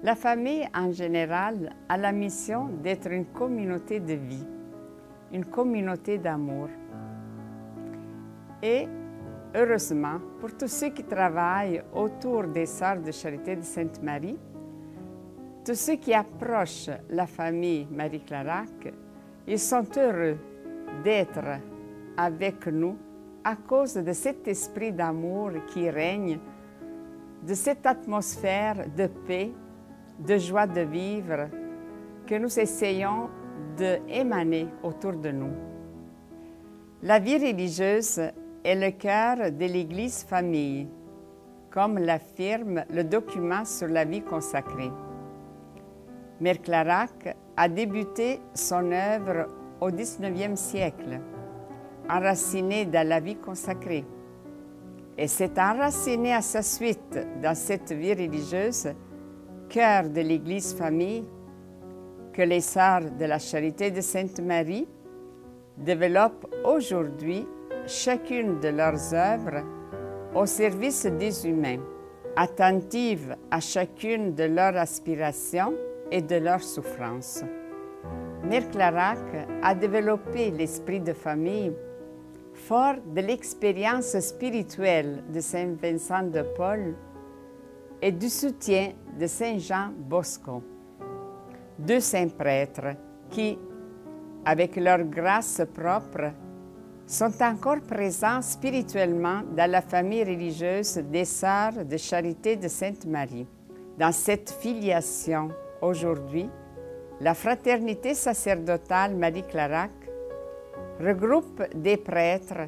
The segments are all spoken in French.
La famille, en général, a la mission d'être une communauté de vie, une communauté d'amour. Et heureusement, pour tous ceux qui travaillent autour des Sœurs de Charité de Sainte-Marie, tous ceux qui approchent la famille Marie Clarac, ils sont heureux d'être avec nous à cause de cet esprit d'amour qui règne, de cette atmosphère de paix, de joie de vivre que nous essayons d'émaner autour de nous. La vie religieuse est le cœur de l'Église famille, comme l'affirme le document sur la vie consacrée. Mère Clarac a débuté son œuvre au XIXe siècle, enracinée dans la vie consacrée, et s'est enracinée à sa suite dans cette vie religieuse, cœur de l'Église famille, que les Sœurs de la Charité de Sainte-Marie développent aujourd'hui chacune de leurs œuvres au service des humains, attentives à chacune de leurs aspirations et de leurs souffrances. Mère Clarac a développé l'esprit de famille fort de l'expérience spirituelle de Saint Vincent de Paul et du soutien de Saint Jean Bosco, deux saints prêtres qui, avec leur grâce propre, sont encore présents spirituellement dans la famille religieuse des Sœurs de Charité de Sainte-Marie. Dans cette filiation, aujourd'hui, la Fraternité sacerdotale Marie Clarac regroupe des prêtres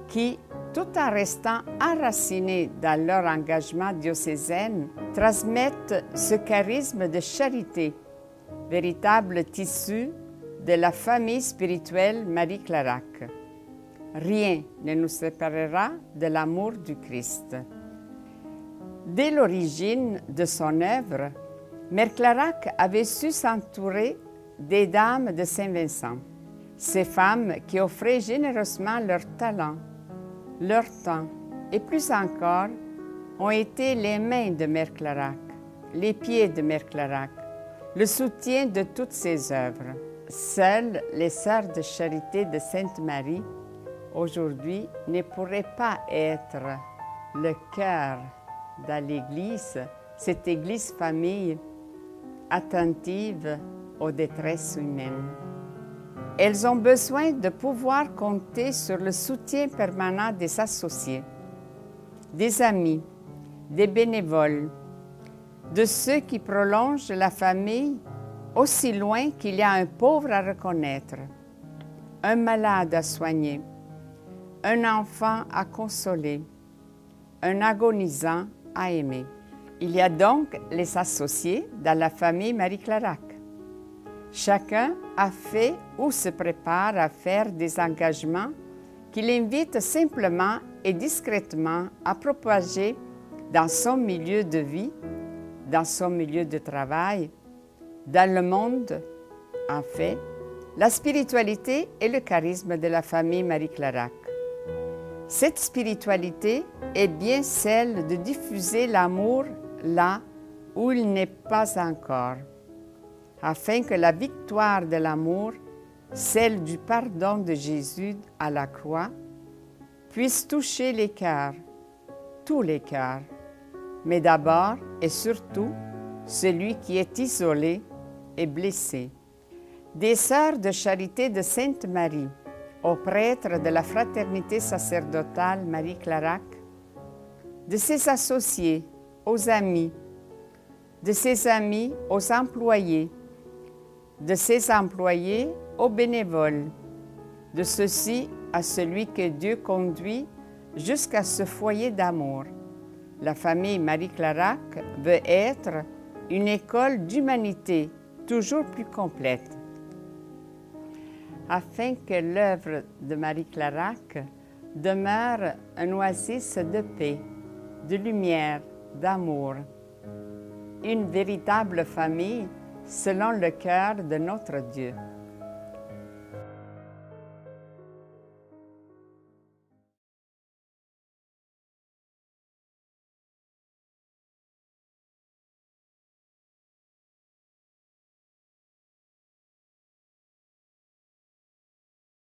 qui, tout en restant enracinés dans leur engagement diocésain, transmettent ce charisme de charité, véritable tissu de la famille spirituelle Marie Clarac. Rien ne nous séparera de l'amour du Christ. Dès l'origine de son œuvre, Mère Clarac avait su s'entourer des dames de Saint-Vincent, ces femmes qui offraient généreusement leur talent, leur temps et plus encore ont été les mains de Mère Clarac, les pieds de Mère Clarac, le soutien de toutes ses œuvres. Seules les Sœurs de Charité de Sainte-Marie, aujourd'hui, ne pourraient pas être le cœur dans l'Église, cette Église famille attentive aux détresses humaines. Elles ont besoin de pouvoir compter sur le soutien permanent des associés, des amis, des bénévoles, de ceux qui prolongent la famille aussi loin qu'il y a un pauvre à reconnaître, un malade à soigner, un enfant à consoler, un agonisant à aimer. Il y a donc les associés dans la famille Marie Clarac. Chacun a fait ou se prépare à faire des engagements qui l'invitent simplement et discrètement à propager dans son milieu de vie, dans son milieu de travail, dans le monde, en fait, la spiritualité et le charisme de la famille Marie Clarac. Cette spiritualité est bien celle de diffuser l'amour là où il n'est pas encore, afin que la victoire de l'amour, celle du pardon de Jésus à la croix, puisse toucher les cœurs, tous les cœurs, mais d'abord et surtout celui qui est isolé et blessé. Des Sœurs de Charité de Sainte-Marie aux prêtres de la Fraternité sacerdotale Marie Clarac, de ses associés aux amis, de ses amis aux employés, de ses employés aux bénévoles, de ceux-ci à celui que Dieu conduit jusqu'à ce foyer d'amour. La famille Marie Clarac veut être une école d'humanité toujours plus complète. Afin que l'œuvre de Marie Clarac demeure un oasis de paix, de lumière, d'amour, une véritable famille selon le cœur de notre Dieu.